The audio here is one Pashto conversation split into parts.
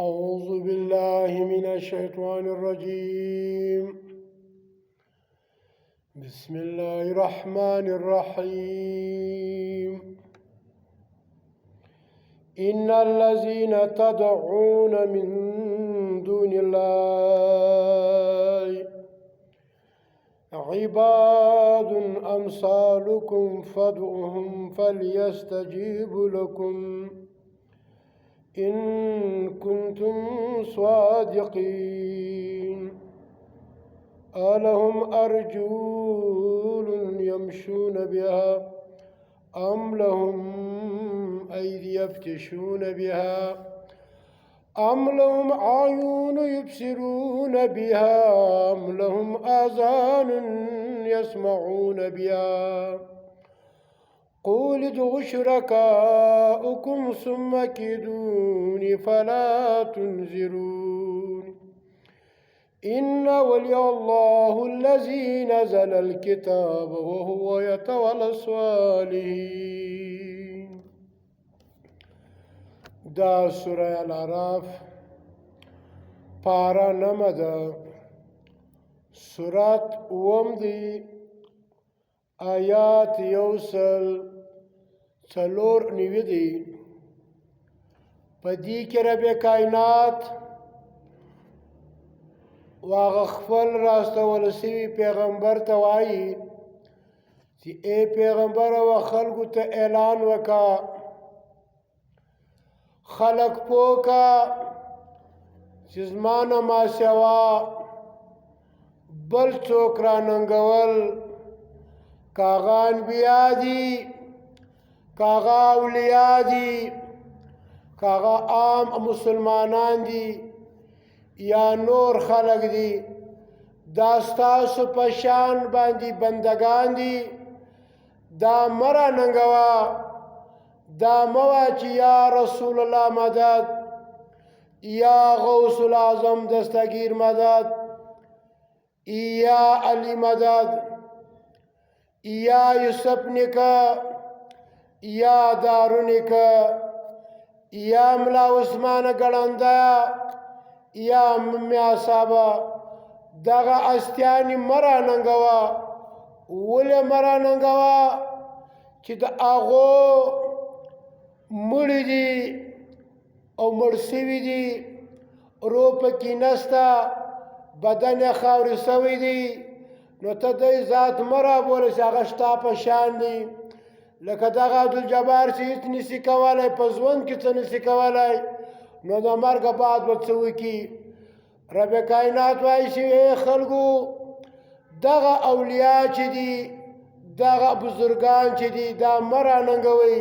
أعوذ بالله من الشيطان الرجيم. بسم الله الرحمن الرحيم. إن الذين تدعون من دون الله عباد أمثالكم فادعوهم فليستجيبوا لكم إن كنتم صادقين. ألهم أرجل يمشون بها أم لهم أيدي يبطشون بها أم لهم أعين يبصرون بها أم لهم آذان يسمعون بها قل ادعوا شركاءكم ثم كيدوني فلا تنذرون. إن ولي الله الذي نزل الكتاب وهو يتولى الصالحين. دا سورة الأعراف پارا نمدا سورة ومدي آیات یوسل څلور نوي دي. په دې کې رب کائنات واغه خپل راستول سوي پیغمبر ته وایي چې اے پیغمبر او خلکو ته اعلان وکا خلق پوکا چې زمانه ما سوا بل څوک را ننګول کاغا انبیاء دي کاغا اولیاء دي کاغا عام مسلمانان دي یا نور خلق دي دا ستاسو په شان باندې بندگان دي دا مرا ننګوا دا موا چې یا رسول الله مدد یا غوث العظم دستگیر مدد یا علی مدد یا یوسف نکا یا دارو نکا یا ملا عثمان گلنده یا ممیا صاحبا دغه استیانی مرا ننګوا ولې مرا ننګوا چې د هغو مړي دي او مړ سوي دي روح پکې نسته بدن یې خاورې سوی دی نو ته د ذات مرا بوله چې هغه ستا په شان دي لکه دغه عبدالجبار چې هېڅ نشي کولی په ژوند کې څه نشي کولی نو د مرګه بعد به څه وکړي. رب کائنات وایي چې ای خلکو دغه اولیا چې دي دغه بزرګان چې دي دا مه راننګوئ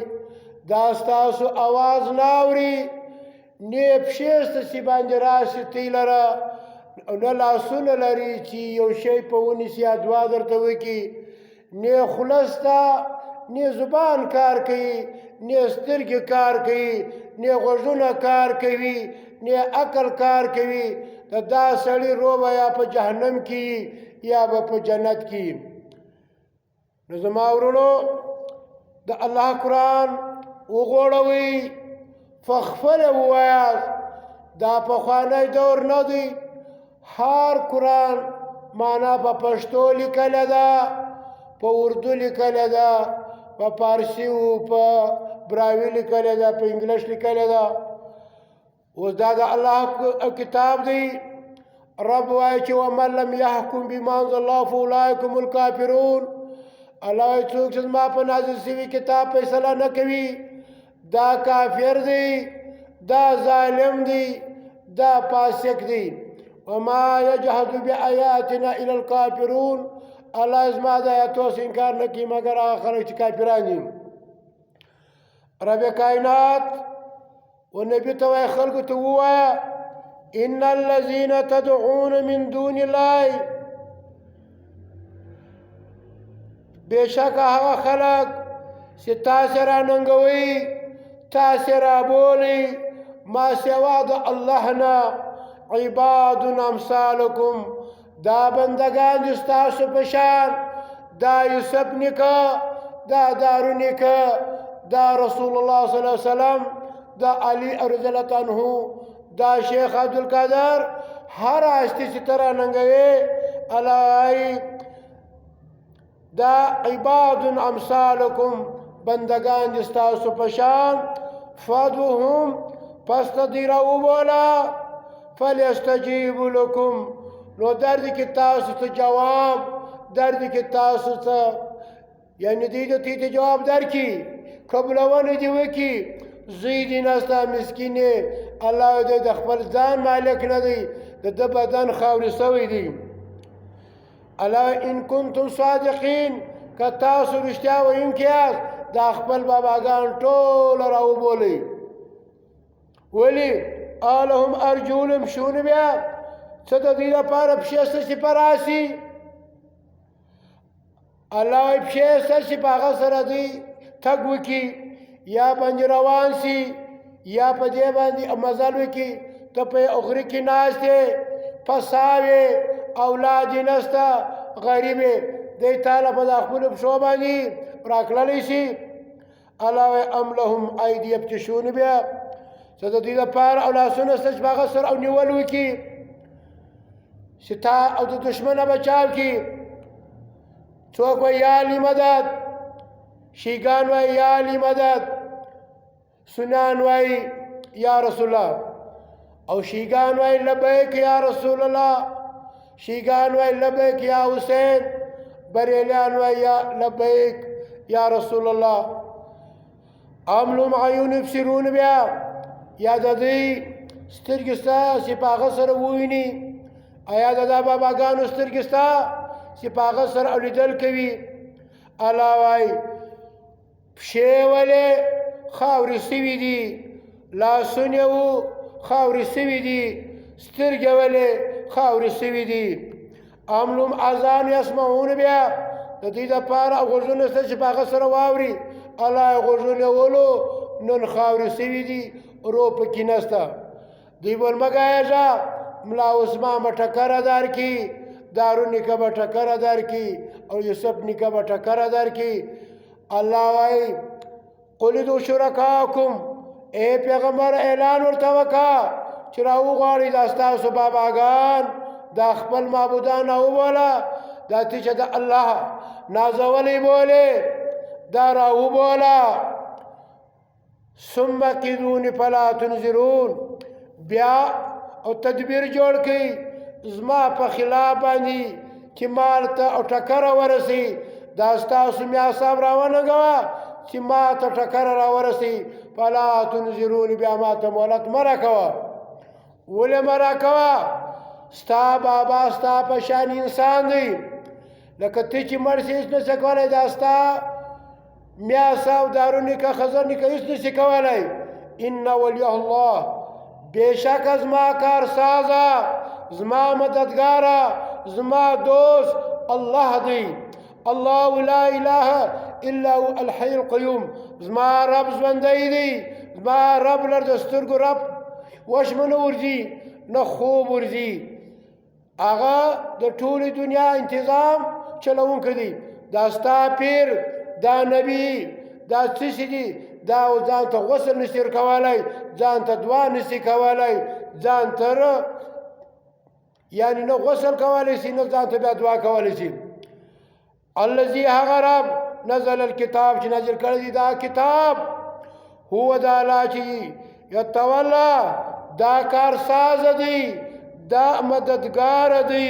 دا ستاسو اواز نه اوري نه پښې ستاسې باندې راشي تی لره نه لاسونه لري چې یو شی په ونیسي یا دعا درته وکړي نه خوله شته نه زبان کار کوي نه سترګې کار کوي نه غوږونه کار کوي نه عقل کار کوي دا سړی رو به یا په جهنم کې یا به په جنت کې. نو زما ورونو د الله قرآن وغوړوئ فخپله ووایاست دا پخوانی دور نه دی هر قرآن معنا په پښتو لیکله ده په اردو لیکله ده په فارسي او په براوي لیکله ده په انګلیش لیکله ده. اوس دا د الله کتاب دی. رب وایي چې ومن لم یحکم بما انزل الله فاولئک هم الکافرون. الله وایي څوک چې زما په نازل شوي کتاب فیصله نه کوي دا کافر دی دا ظالم دی دا فاسق دی. وما يجحد بآياتنا إلى الكافرون. الله زما د آیاتو سے انکار نه کوي مګر هغه خلک چې کافران دي. رب کائنات و نبي ته وایي خلکو ته ووایه ان الذين تدعون من دون الله بېشکه هغه خلک چې تاسې راننګوئ تاسې رابولئ ما سوا د الله نه عباد امثالکم دا بندگان دي ستاسو په شان دا یوسف نیکه دا دارو نیکه دا رسول الله صلی الله علیه وسلم دا علی رضی الله عنه دا شیخ عبدالقادر هر آستی چې ته راننګوې الله دا عباد امثالکم بندگان دي ستاسو په شان فادعوهم پس ته دوی راوبوله فلیستجیبوا لکم نو درد کې تاسو ته جواب درد کې تاسو ته یعنی دوی ته ته جواب درکړي قبلونه دې وکړي زوی دې نسته مسکین الله دې د خپل ځان مالک نه دی د ده بدن خاورې سوی دی الله ان کنتم صادقین که تاسو رښتیا ویونکي یاست دا خپل باباګان ټول راوبولئ ولې الهم ارجلهم شونه بیا څه د دې لپاره پښې ستاسې په راسي الله وایي پښې ستاسې په هغه سره دوی تګ وکړي یا باندې روان سي یا په دې باندې مزل وکړي ته په اخري کې ناست یې پساوې اولاد یې نسته غریب یې دی تاله په دا خپلو پښو باندې راکړلی شي الله وایي ام لهم ایدي یبطشون بیا څه د دوی لپاره او لاسونه شته چې په هغه سره او نیول وکړي چې تا او د دشمنه بچاو کړي څوک وایي یا علی مدد شیګان وایي یا علی مدد سنان وایي یا رسول الله او شیګان وایي لبیک یا رسول الله شیګان وایي لبیک یا حسین بریلیان وایي یا لبیک یا رسول الله ام لهم عیون یبصرون بیا یا د دوی سترګې سته چې په هغه سره وویني ایا د دا باباګانو سترګې سته چې په هغه سره اولیدل کوي الله وایي پښې ولې خاورې سوي دي لاسونه وو خاورې سوي دي سترګې ولې خاورې سوي دي ام لهم اذان یسمعون بیا د دوی دپاره غوږونه شته چې په هغه سره واوري الله یې غوږونه ولو نن خاورې سوي دي رو پکې نسته دوی بول مه ګایږه ملا عثمان به ټکره درکړي دارو نیکه به ټکره درکړي او یوسف نیکه به ټکره درکړي الله وایي قل ادعوا شرکاکم ای پیغمبر اعلان ورته وکړه چې راوغواړئ دا ستاسو باباګان دا خپل معبودان راوبوله دا چې د الله نازولی بولې دا راوبوله ثم کیدونی فلا تنظرون بیا او تدبیر جوړ کړئ زما په خلاف باندې چې مال ته او ټکره ورسي دا ستاسو میا صاحب راونهګوه چې ما ته ټکره راورسي فلا تنظرون بیا ما ته مهلت مه راکوه ولې مه راکوه ستا بابا ستا په شان انسان دی لکه ته چې مړ سې هېڅ نشې کولی دا ستا میا صاحب دارو نیکه خزر نیکه هېڅ نشي کولی ان ولی الله بېشکه زما کارسازه زما مددګاره زما دوست الله دی الله لا اله الا هو الحي القيوم زما رب ژوندی دی زما رب لر د سترګو رب وشمه نه ورځي نه خوب ورځي هغه د ټولې دنیا انتظام چلوونکی دی دا ستا پیر دا نبی دا څه شي دي دا ځان ته غسل نشي کولی ځان ته دعا نشي کولی ځان ته یعنی نه غسل کولی شي نه ځان ته بیا دعا کولی شي الذي هغه رب نزل الكتاب چې نازل کړی دی دا کتاب هو دا لا چې یتولا دا کارساز دی دا مددگار دی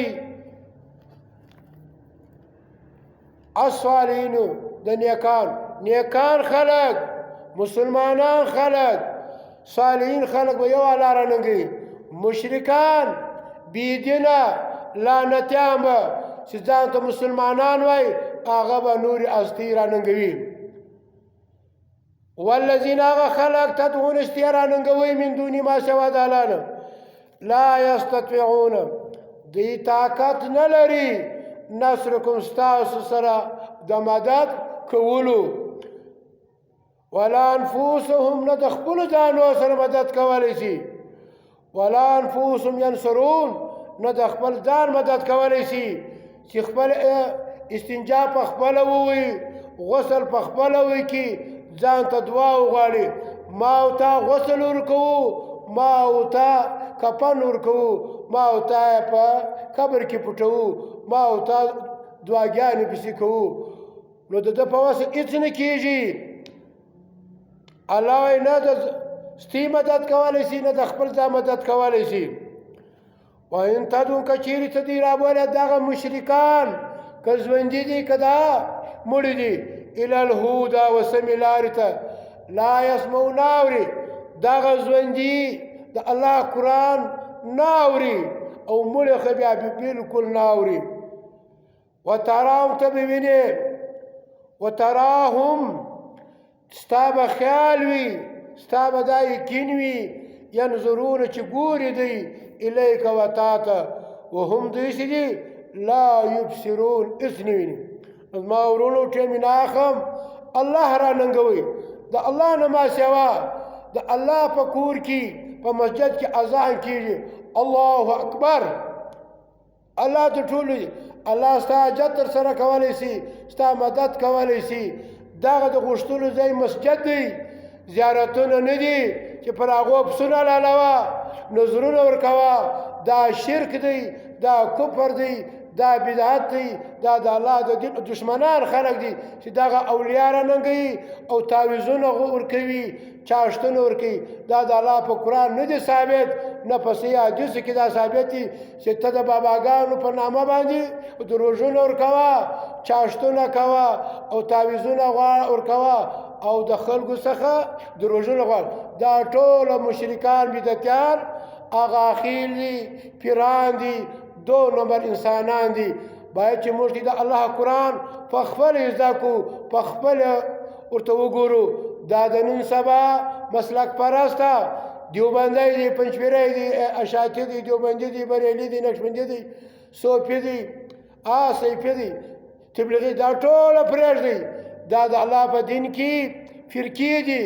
الصالحین د نیکان خلق مسلمانان خلق صالحین خلق به یو الله راننګي مشرکان بيدینه لعنتیان به چې ځان ته مسلمانان وای هغه به نورې هستي راننګوي والذین هغه خلق تدعون هستي راننګوي من دون ما سوا د الله نه لا یستطيعون دوی طاقت نه لري نصرکم ستاسو سره د مدد کولو ولا انفسهم نه د خپلو ځانو سره مدد کولی شي ولا انفسهم ینصرون نه د خپل ځان مدد کولی شي چې خپل استنجا په خپله ووایي غسل په خپله وکړي ځان ته دعا وغواړي ما او تا غسل ورکوو ما او تا کفن ورکوو ما او تا په قبر کې پټوو ما او تا دعاګانې پسې کوو نو د ده په وس هېڅ نه کېږي الله وایي نه د ستی مدد کولی شي نه د خپل ځان مدد کولی شي وان تدعو که چیرې ته دوی رابولې دغه مشرکان که ژوندي دي که دا مړي دي الی الهدی و سمې لارې ته لا یسمعو نه اوري دغه ژوندي د الله قرآن نه اوري او مړي خو بیا بلکل نه اوري وتراهم ته به وینې وتراهم ستا به خیال وي ستا به دا یقین وي ینظرونه چې ګوري دی الیک و تا ته وهم دوی چې دي لا یبصرون هېڅ نه ویني زما ورونو ټیم یې نه اخلم الله را ننګوي د الله نه ما سوا د الله په کور کې په مسجد کې اذان کېږي الله اکبر الله د ټولو الله ستا حاجت در سره کولی شي ستا مدد کولی شي دغه د غوښتلو ځای مسجد دی زیارتونه نه دي چې پر هغو پسونه لالوه نظرونه ورکوه دا شرک دی دا کفر دی دا بدعت دی دا د الله د دین دشمنان خلک دي چې دغه اولیا را ننګوي او تعویضونه ورکوي چاشتونه ورکوي دا د الله په قرآن نه دی ثابت نه په صحیح حدیثو کې دا ثابت دي چې ته د باباګانو په نامه باندې دروژونه ورکوه چاشتونه کوه او تعویضونه ورکوه او د خلکو څخه دروژونه غواړه دا ټوله مشرکان بدعتیان اغاخیل دي پیران دي دو نمبر انسانان دي باید چې موږ د الله قرآن په خپله زده کړو په خپله ورته وګورو دا د نن سبا مسلک پرسته دیوبندی دی پنجپیری دی اشاعتی دی دیوبندی دی بریلی دی نقشبندي دی صوفي دی صیفي دی تبلیغي دا ټوله پرېږدئ دا د الله په دین کې فرقې دي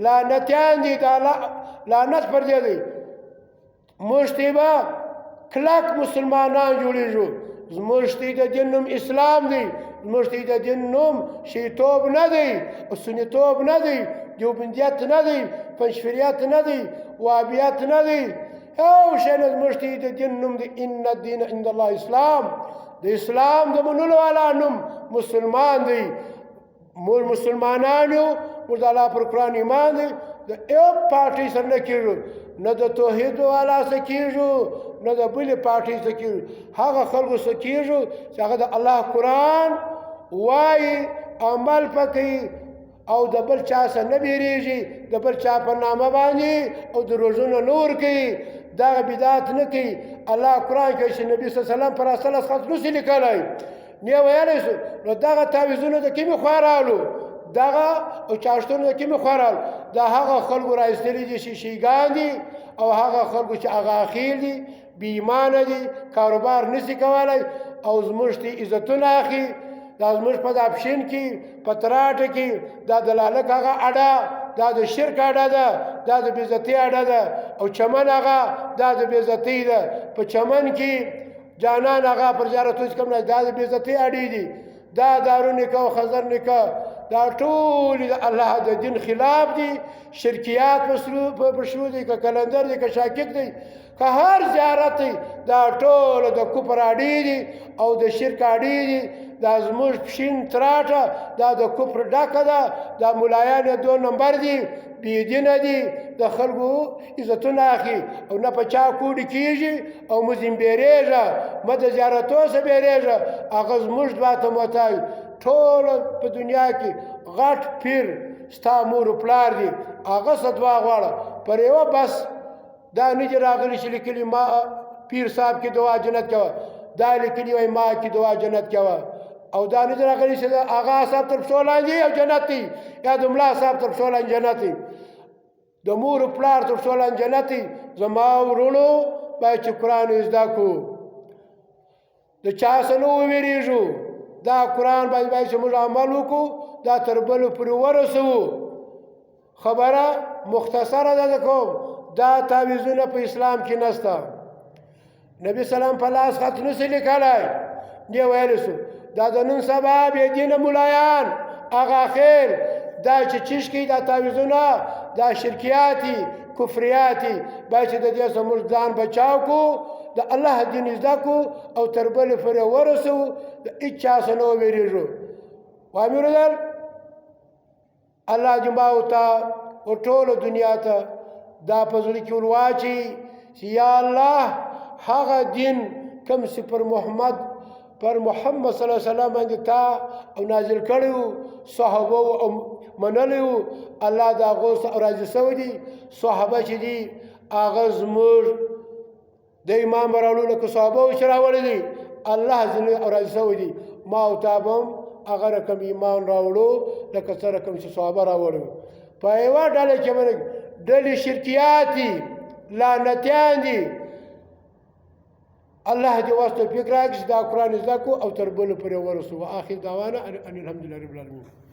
لعنتیان دي دا لعنت پر دې دی موږ ته به کلک مسلمانان جوړېږو زموږ ته د دین نوم اسلام دی زموږ ته د دین نوم شیطوب نه دی سنیتوب نه دی دیوبندیت نه دی پنجپیریت نه دی وهابیت نه دی یو شی نه زموږ ته د دین نوم دی ان الدین عند الله اسلام د اسلام د منلو والا نوم مسلمان دی موږ مسلمانان یو موږ د الله پر قرآن ایمان دی د یو پارټۍ سره نه کېږو نه د توحید والا سره کېږو نه د بلې پارټۍ سره کېږو هغه خلکو سره کېږو چې هغه د الله قرآن وایي عمل پکې او د بل چا سره نه بیریږي د بل چا په نامه باندې او د روژونه نه ورکوي دغه بدعت نه کوي الله قرآن کوي چې نبي صلی الله علیه وسلم پر اصل خط نشي لیکلی نه ویلی شو نو دغه تعویضونه د کومې خوا راغلو دغه او چاشتونه د کومې خوا راغلو دا هغه خلکو را ایستلي دي شیشیګان دي او هغه خلکو چې اغاخیل دي بې ایمانه دي کاروبار نشي کولی او زموږ ته عزتونه اخلي دا زموږ په داپشین کې په تراټه کې دا د لالک هغه اډه دا د شرک اډه ده دا د بېزتۍ اډه ده او چمن هغه دا د بېزتۍ ده په چمن کې جانان هغه پر زیارت هېڅ کم نه دا د بېزتۍ اډې دي دا دارو نکاح او خزر نکاح دا ټول د الله د دین خلاف دي شرکیات مشروع دي که کلندر دي که شاکک دي که هر زیارت دی دا ټول د کفر اډې دي او د شرک اډې دي دا زموږ پښین تراټه دا د کفر ډکه ده دا ملایان یې 2 نمبر دي بېدینه دي د خلکو عزتونه اخلي او نه په چا کوډې کېږي او موږ ځین بیریږه مه د زیارتو څخه بیریږه هغه زموږ دوه ته متایي ټول په دنیا کې غټ پیر ستا مور و پلار دي هغه څه دعا غواړه پر یوه بس دا نه دي راغلي چې لیکلي ما پیر صاحب کې دعا جنت کوه دا لیکلي وایي ما کې دعا جنت کوه او دا نه دي راغلي چې د آغا صاحب تر پښو لاندې او جنت دی یا د ملا صاحب تر پښو لاندې جنت دی د مور و پلار تر پښو لاندې جنت دی زما ورونو باید چې قرآن زده کړو د چا څه نه وویریږو دا قرآن باید چې موږ عمل وکړو دا تر بلو پورې ورسوو خبره مختصره ده کوم دا تعویضونه په اسلام کې نشته نبی سلام په لاس خط نشي لیکلی دی ویلی شو دا د نن سبا بېدینه ملایان اغاخیل دا چې چشکی دا تعویذونه دا شرکیاتی کفریاتی باید چې د دې زموږ ځان بچاو کو د الله دین زده کو او تر بلې پورې ورسو د هېچا څه نه وویرېږو وامر در الله دې ما او تا او ټوله دنیا ته دا په زړه کې ور واچي چې یا الله هغه دین کوم چې پر محمد صلی الله علیه وسلم باندې تا او نازل کړی و صحابه او منلی و الله د هغو راضي شوی دي صحابه چې دي هغه زموږ د ایمان به راوړو لکه صحابه چې راوړي دي الله ځینې راضي شوی دي ما او تا به هم هغه رقم ایمان راوړو لکه څه رقم چې صحابه راوړي په یوه ډله کې به ډلې شرکیات دي لعنتیان دي الله دې واسطه توفیق راکړي چې دا قرآن زده کړو او تر بلو پورې ورسو. واخر دعوانا ان الحمد لله رب العالمین.